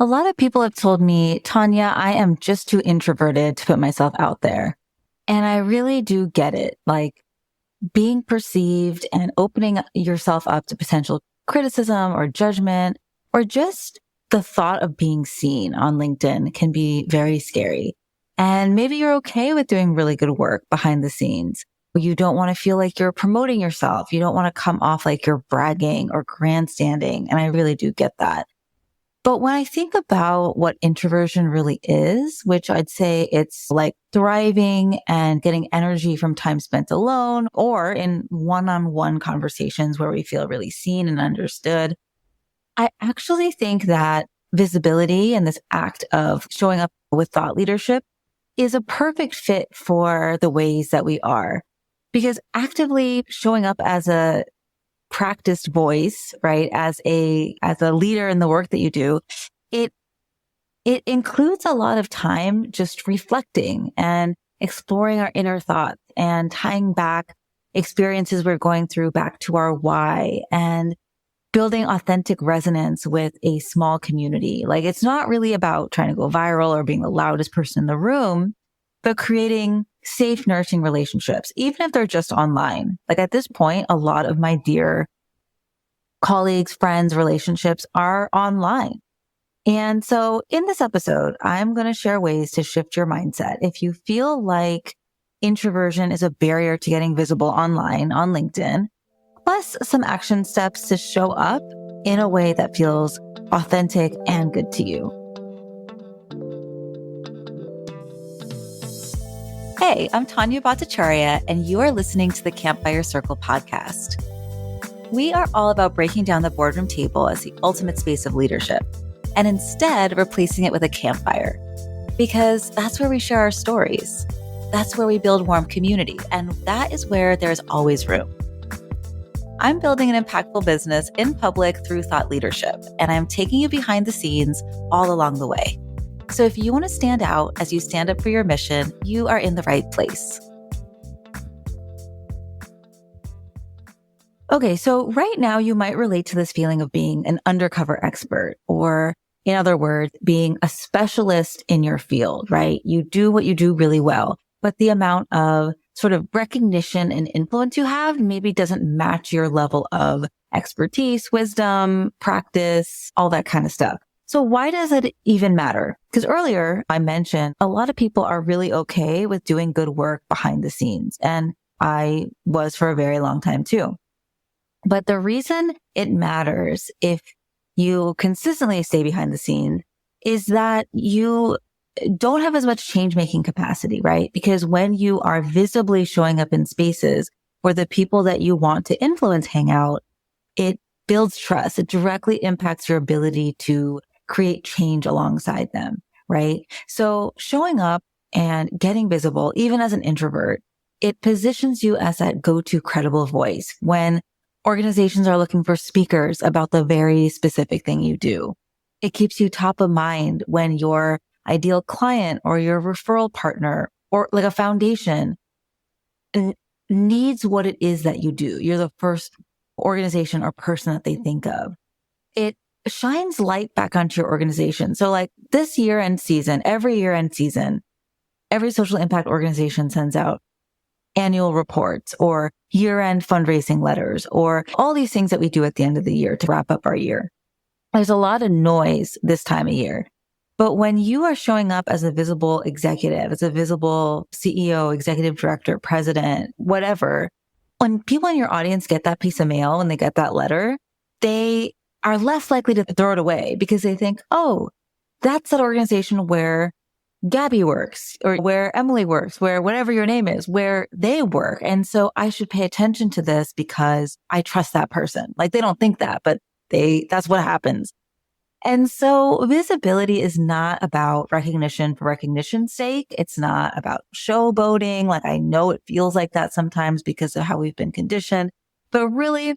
A lot of people have told me, Tanya, I am just too introverted to put myself out there. And I really do get it. Like being perceived and opening yourself up to potential criticism or judgment, or just the thought of being seen on LinkedIn can be very scary. And maybe you're okay with doing really good work behind the scenes. You don't want to feel like you're promoting yourself. You don't want to come off like you're bragging or grandstanding. And I really do get that. But when I think about what introversion really is, which I'd say it's like thriving and getting energy from time spent alone or in one-on-one conversations where we feel really seen and understood, I actually think that visibility and this act of showing up with thought leadership is a perfect fit for the ways that we are. Because actively showing up as a practiced voice, right? As a leader in the work that you do, it includes a lot of time just reflecting and exploring our inner thoughts and tying back experiences we're going through back to our why and building authentic resonance with a small community. Like it's not really about trying to go viral or being the loudest person in the room, but creating safe, nourishing relationships, even if they're just online. Like at this point, a lot of my dear colleagues, friends, relationships are online. And so in this episode, I'm going to share ways to shift your mindset. If you feel like introversion is a barrier to getting visible online on LinkedIn, plus some action steps to show up in a way that feels authentic and good to you. Hey, I'm Tania Bhattacharya, and you are listening to the Campfire Circle podcast. We are all about breaking down the boardroom table as the ultimate space of leadership, and instead replacing it with a campfire. Because that's where we share our stories. That's where we build warm community, and that is where there's always room. I'm building an impactful business in public through thought leadership, and I'm taking you behind the scenes all along the way. So if you want to stand out as you stand up for your mission, you are in the right place. Okay, so right now you might relate to this feeling of being an undercover expert, or in other words, being a specialist in your field, right? You do what you do really well, but the amount of sort of recognition and influence you have maybe doesn't match your level of expertise, wisdom, practice, all that kind of stuff. So why does it even matter? Because earlier I mentioned a lot of people are really okay with doing good work behind the scenes. And I was for a very long time too. But the reason it matters if you consistently stay behind the scenes is that you don't have as much change-making capacity, right? Because when you are visibly showing up in spaces where the people that you want to influence hang out, it builds trust. It directly impacts your ability to create change alongside them, right? So showing up and getting visible, even as an introvert, it positions you as that go-to credible voice when organizations are looking for speakers about the very specific thing you do. It keeps you top of mind when your ideal client or your referral partner or like a foundation needs what it is that you do. You're the first organization or person that they think of. It shines light back onto your organization. So like this year-end season, every year-end season, every social impact organization sends out annual reports or year-end fundraising letters or all these things that we do at the end of the year to wrap up our year. There's a lot of noise this time of year. But when you are showing up as a visible executive, as a visible CEO, executive director, president, whatever, when people in your audience get that piece of mail, when they get that letter, they are less likely to throw it away because they think, oh, that's that organization where Gabby works or where Emily works, where whatever your name is, where they work. And so I should pay attention to this because I trust that person. Like they don't think that, but that's what happens. And so visibility is not about recognition for recognition's sake. It's not about showboating. Like I know it feels like that sometimes because of how we've been conditioned, but really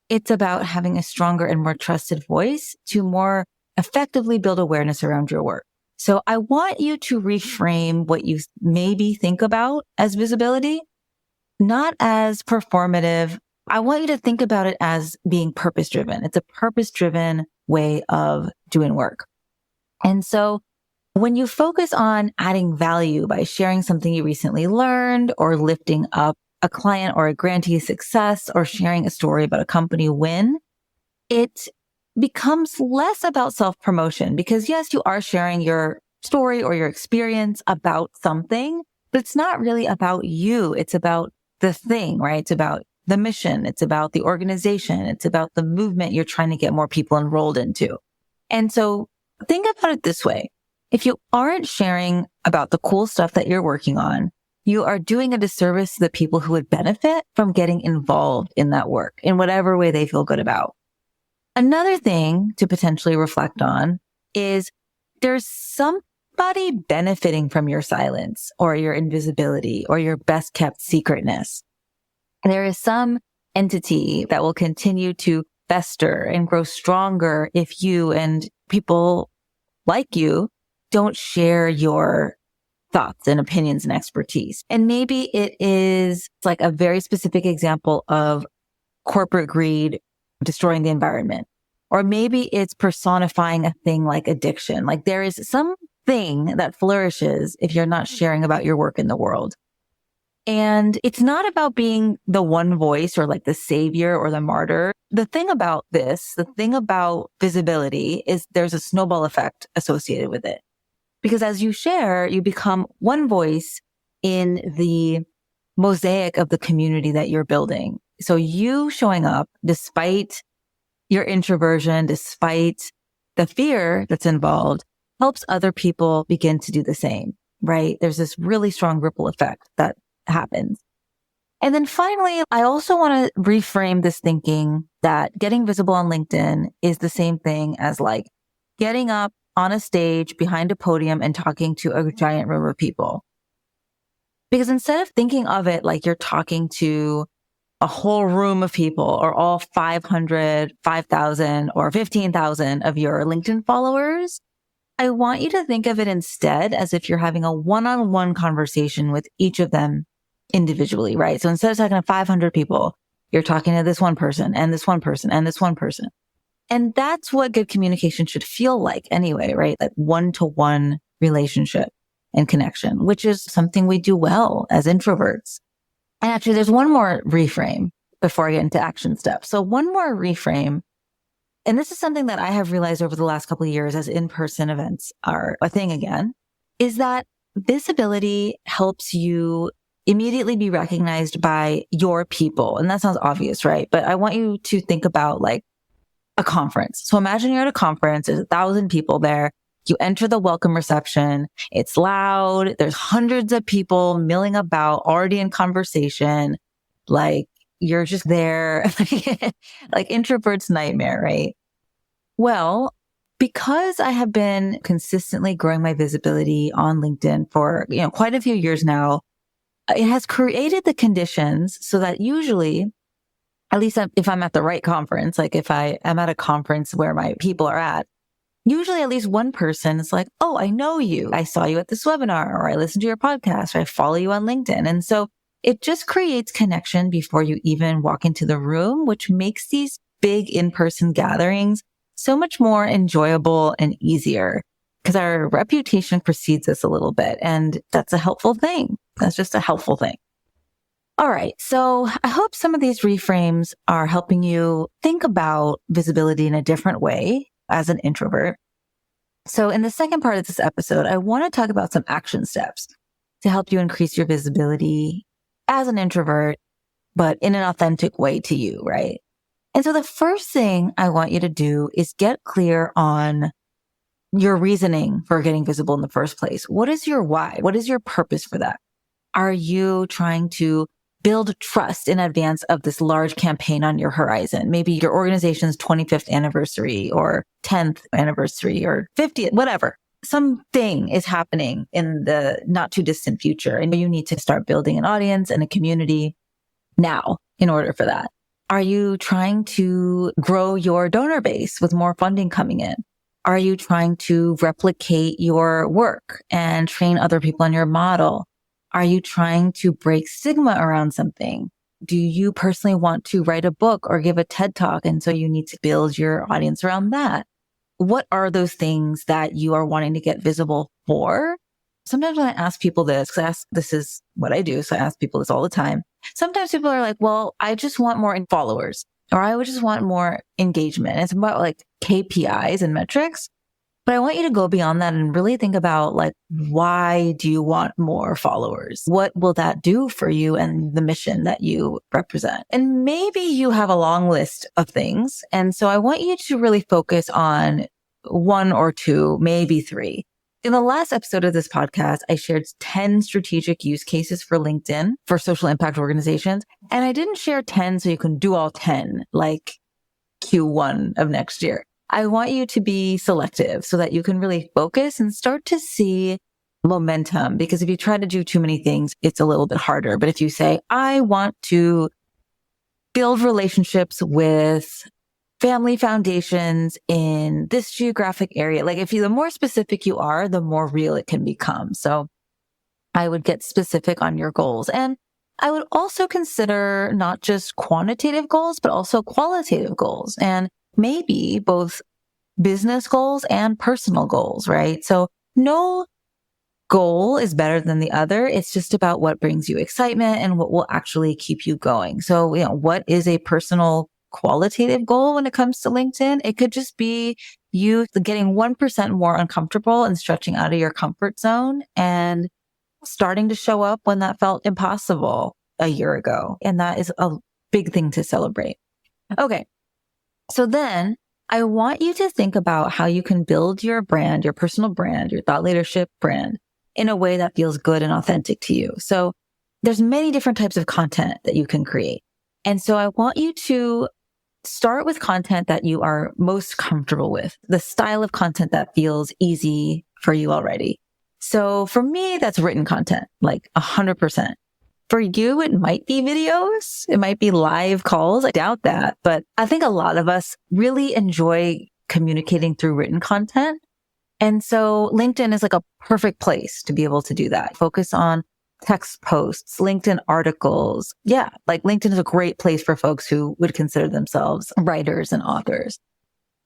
it's about having a stronger and more trusted voice to more effectively build awareness around your work. So I want you to reframe what you maybe think about as visibility, not as performative. I want you to think about it as being purpose-driven. It's a purpose-driven way of doing work. And so when you focus on adding value by sharing something you recently learned or lifting up a client or a grantee's success or sharing a story about a company win, it becomes less about self-promotion because yes, you are sharing your story or your experience about something, but it's not really about you. It's about the thing, right? It's about the mission. It's about the organization. It's about the movement you're trying to get more people enrolled into. And so think about it this way. If you aren't sharing about the cool stuff that you're working on, you are doing a disservice to the people who would benefit from getting involved in that work in whatever way they feel good about. Another thing to potentially reflect on is there's somebody benefiting from your silence or your invisibility or your best kept secretness. There is some entity that will continue to fester and grow stronger if you and people like you don't share your thoughts and opinions and expertise. And maybe it is like a very specific example of corporate greed destroying the environment. Or maybe it's personifying a thing like addiction. Like there is something that flourishes if you're not sharing about your work in the world. And it's not about being the one voice or like the savior or the martyr. The thing about this, the thing about visibility is there's a snowball effect associated with it. Because as you share, you become one voice in the mosaic of the community that you're building. So you showing up despite your introversion, despite the fear that's involved, helps other people begin to do the same, right? There's this really strong ripple effect that happens. And then finally, I also want to reframe this thinking that getting visible on LinkedIn is the same thing as like getting up on a stage behind a podium and talking to a giant room of people. Because instead of thinking of it like you're talking to a whole room of people or all 500, 5,000 or 15,000 of your LinkedIn followers, I want you to think of it instead as if you're having a one-on-one conversation with each of them individually, right? So instead of talking to 500 people, you're talking to this one person and this one person and this one person. And that's what good communication should feel like anyway, right? That one-to-one relationship and connection, which is something we do well as introverts. And actually, there's one more reframe before I get into action steps. So one more reframe, and this is something that I have realized over the last couple of years as in-person events are a thing again, is that visibility helps you immediately be recognized by your people. And that sounds obvious, right? But I want you to think about like a conference. So imagine you're at a conference, there's 1,000 people there. You enter the welcome reception. It's loud. There's hundreds of people milling about, already in conversation. Like you're just there, like introvert's nightmare, right? Well, because I have been consistently growing my visibility on LinkedIn for, quite a few years now, it has created the conditions so that usually, at least if I'm at the right conference, like if I am at a conference where my people are at, usually at least one person is like, oh, I know you. I saw you at this webinar, or I listened to your podcast, or I follow you on LinkedIn. And so it just creates connection before you even walk into the room, which makes these big in-person gatherings so much more enjoyable and easier because our reputation precedes us a little bit. And that's a helpful thing. That's just a helpful thing. All right. So I hope some of these reframes are helping you think about visibility in a different way as an introvert. So in the second part of this episode, I want to talk about some action steps to help you increase your visibility as an introvert, but in an authentic way to you, right? And so the first thing I want you to do is get clear on your reasoning for getting visible in the first place. What is your why? What is your purpose for that? Are you trying to build trust in advance of this large campaign on your horizon? Maybe your organization's 25th anniversary or 10th anniversary or 50th, whatever. Something is happening in the not too distant future. And you need to start building an audience and a community now in order for that. Are you trying to grow your donor base with more funding coming in? Are you trying to replicate your work and train other people on your model? Are you trying to break stigma around something? Do you personally want to write a book or give a TED talk? And so you need to build your audience around that. what are those things that you are wanting to get visible for? Sometimes when I ask people this, because this is what I do, so I ask people this all the time. Sometimes people are like, well, I just want more followers, or I would just want more engagement. And it's about like KPIs and metrics. But I want you to go beyond that and really think about like, why do you want more followers? What will that do for you and the mission that you represent? And maybe you have a long list of things. And so I want you to really focus on one or two, maybe three. In the last episode of this podcast, I shared 10 strategic use cases for LinkedIn for social impact organizations. And I didn't share 10 so you can do all 10 like Q1 of next year. I want you to be selective so that you can really focus and start to see momentum. Because if you try to do too many things, it's a little bit harder. But if you say, I want to build relationships with family foundations in this geographic area, like the more specific you are, the more real it can become. So I would get specific on your goals. And I would also consider not just quantitative goals, but also qualitative goals. And maybe both business goals and personal goals, right? So no goal is better than the other. It's just about what brings you excitement and what will actually keep you going. So, what is a personal qualitative goal when it comes to LinkedIn? It could just be you getting 1% more uncomfortable and stretching out of your comfort zone and starting to show up when that felt impossible a year ago. And that is a big thing to celebrate. Okay. So then I want you to think about how you can build your brand, your personal brand, your thought leadership brand in a way that feels good and authentic to you. So there's many different types of content that you can create. And so I want you to start with content that you are most comfortable with, the style of content that feels easy for you already. So for me, that's written content, like 100%. For you, it might be videos. It might be live calls. I doubt that. But I think a lot of us really enjoy communicating through written content. And so LinkedIn is like a perfect place to be able to do that. Focus on text posts, LinkedIn articles. Yeah, like LinkedIn is a great place for folks who would consider themselves writers and authors.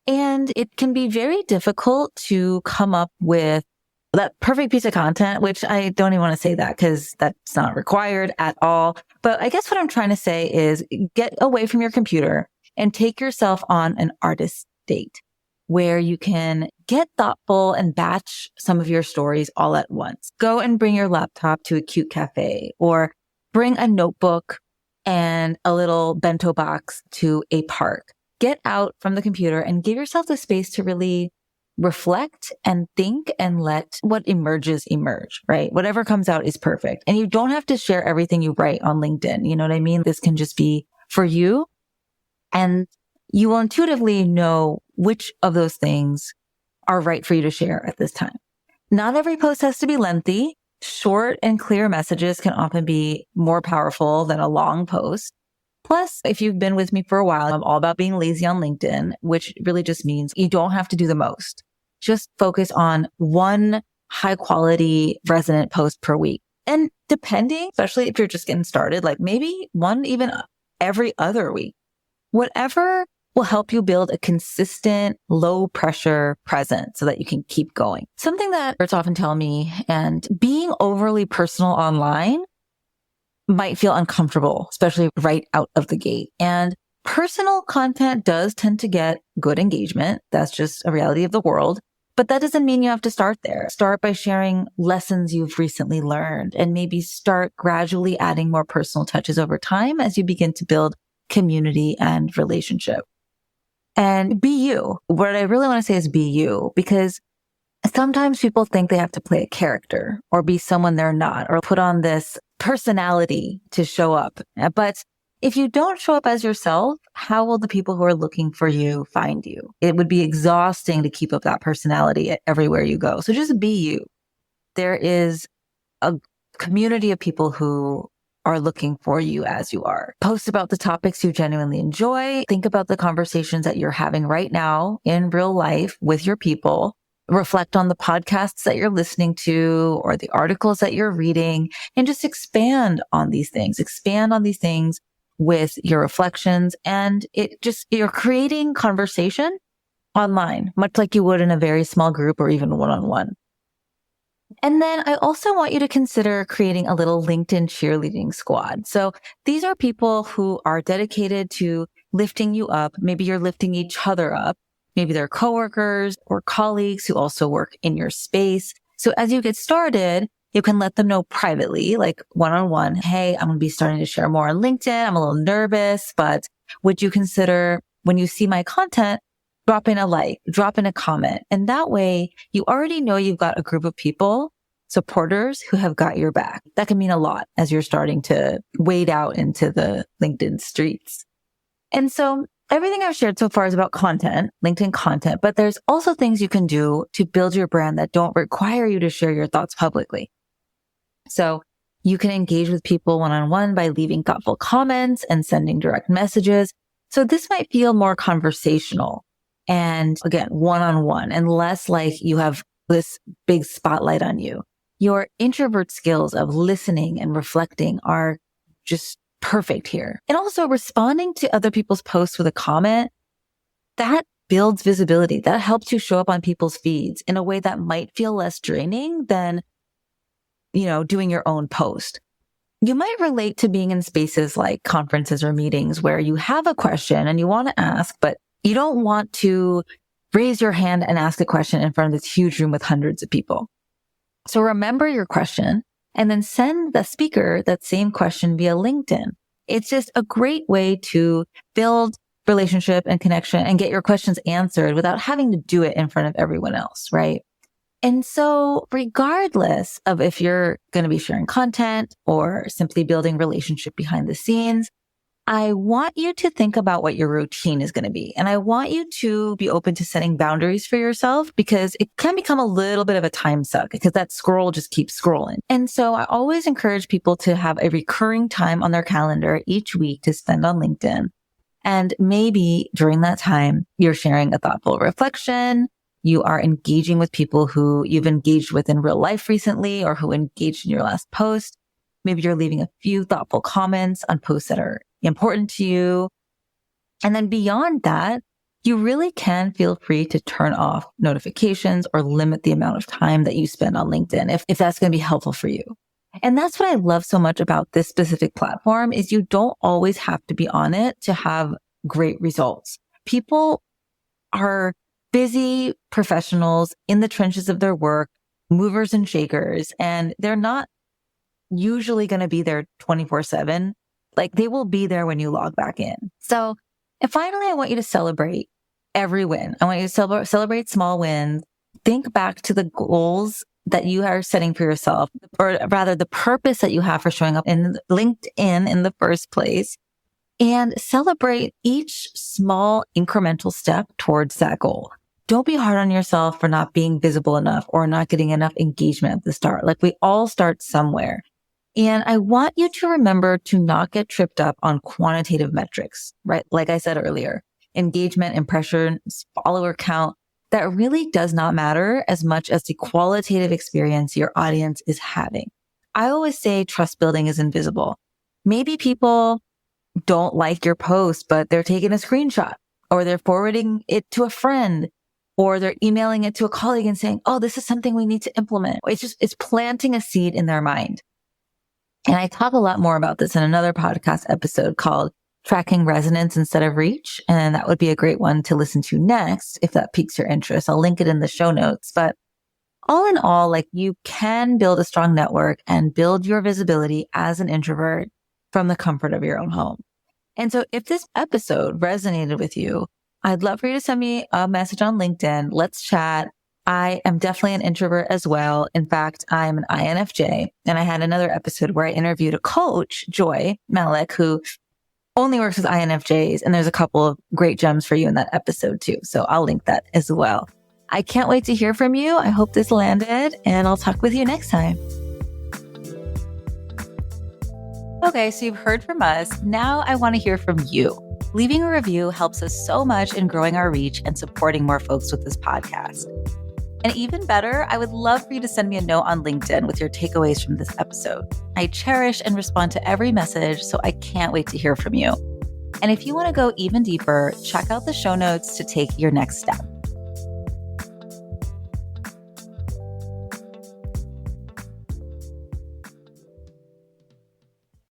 And it can be very difficult to come up with that perfect piece of content, which I don't even want to say that because that's not required at all. But I guess what I'm trying to say is get away from your computer and take yourself on an artist date where you can get thoughtful and batch some of your stories all at once. Go and bring your laptop to a cute cafe or bring a notebook and a little bento box to a park. Get out from the computer and give yourself the space to really reflect and think and let what emerges emerge, right? Whatever comes out is perfect. And you don't have to share everything you write on LinkedIn. You know what I mean? This can just be for you. And you will intuitively know which of those things are right for you to share at this time. Not every post has to be lengthy. Short and clear messages can often be more powerful than a long post. Plus, if you've been with me for a while, I'm all about being lazy on LinkedIn, which really just means you don't have to do the most. Just focus on one high quality resonant post per week. And depending, especially if you're just getting started, like maybe one even every other week, whatever will help you build a consistent, low pressure presence so that you can keep going. Something that experts often tell me, and being overly personal online might feel uncomfortable, especially right out of the gate. And personal content does tend to get good engagement. That's just a reality of the world. But that doesn't mean you have to start there. Start by sharing lessons you've recently learned and maybe start gradually adding more personal touches over time as you begin to build community and relationship. And be you. What I really want to say is be you, because sometimes people think they have to play a character or be someone they're not or put on this personality to show up. But if you don't show up as yourself, how will the people who are looking for you find you? It would be exhausting to keep up that personality everywhere you go. So just be you. There is a community of people who are looking for you as you are. Post about the topics you genuinely enjoy. Think about the conversations that you're having right now in real life with your people. Reflect on the podcasts that you're listening to or the articles that you're reading, and just expand on these things. Expand on these things with your reflections, and you're creating conversation online, much like you would in a very small group or even one-on-one. And then I also want you to consider creating a little LinkedIn cheerleading squad. So these are people who are dedicated to lifting you up. Maybe you're lifting each other up. Maybe they're coworkers or colleagues who also work in your space. So as you get started, you can let them know privately, like one-on-one, hey, I'm going to be starting to share more on LinkedIn. I'm a little nervous, but would you consider when you see my content, drop in a like, drop in a comment. And that way you already know you've got a group of people, supporters who have got your back. That can mean a lot as you're starting to wade out into the LinkedIn streets. And so everything I've shared so far is about content, LinkedIn content, but there's also things you can do to build your brand that don't require you to share your thoughts publicly. So you can engage with people one-on-one by leaving thoughtful comments and sending direct messages. So this might feel more conversational and again, one-on-one and less like you have this big spotlight on you. Your introvert skills of listening and reflecting are just perfect here. And also responding to other people's posts with a comment, that builds visibility. That helps you show up on people's feeds in a way that might feel less draining than doing your own post. You might relate to being in spaces like conferences or meetings where you have a question and you want to ask, but you don't want to raise your hand and ask a question in front of this huge room with hundreds of people. So remember your question and then send the speaker that same question via LinkedIn. It's just a great way to build relationship and connection and get your questions answered without having to do it in front of everyone else, right? And so regardless of if you're going to be sharing content or simply building relationship behind the scenes, I want you to think about what your routine is going to be. And I want you to be open to setting boundaries for yourself because it can become a little bit of a time suck because that scroll just keeps scrolling. And so I always encourage people to have a recurring time on their calendar each week to spend on LinkedIn. And maybe during that time, you're sharing a thoughtful reflection. You are engaging with people who you've engaged with in real life recently or who engaged in your last post. Maybe you're leaving a few thoughtful comments on posts that are important to you. And then beyond that, you really can feel free to turn off notifications or limit the amount of time that you spend on LinkedIn if that's going to be helpful for you. And that's what I love so much about this specific platform is you don't always have to be on it to have great results. People are busy professionals in the trenches of their work, movers and shakers, and they're not usually going to be there 24/7. Like they will be there when you log back in. So, and finally, I want you to celebrate every win. I want you to celebrate small wins. Think back to the goals that you are setting for yourself, or rather the purpose that you have for showing up in LinkedIn in the first place, and celebrate each small incremental step towards that goal. Don't be hard on yourself for not being visible enough or not getting enough engagement at the start. Like we all start somewhere. And I want you to remember to not get tripped up on quantitative metrics, right? Like I said earlier, engagement, impressions, follower count, that really does not matter as much as the qualitative experience your audience is having. I always say trust building is invisible. Maybe people don't like your post, but they're taking a screenshot or they're forwarding it to a friend or they're emailing it to a colleague and saying, oh, this is something we need to implement. It's planting a seed in their mind. And I talk a lot more about this in another podcast episode called Tracking Resonance Instead of Reach. And that would be a great one to listen to next if that piques your interest. I'll link it in the show notes. But all in all, like you can build a strong network and build your visibility as an introvert from the comfort of your own home. And so if this episode resonated with you, I'd love for you to send me a message on LinkedIn. Let's chat. I am definitely an introvert as well. In fact, I am an INFJ. And I had another episode where I interviewed a coach, Joy Malik, who only works with INFJs. And there's a couple of great gems for you in that episode too. So I'll link that as well. I can't wait to hear from you. I hope this landed and I'll talk with you next time. Okay, so you've heard from us. Now I want to hear from you. Leaving a review helps us so much in growing our reach and supporting more folks with this podcast. And even better, I would love for you to send me a note on LinkedIn with your takeaways from this episode. I cherish and respond to every message, so I can't wait to hear from you. And if you want to go even deeper, check out the show notes to take your next step.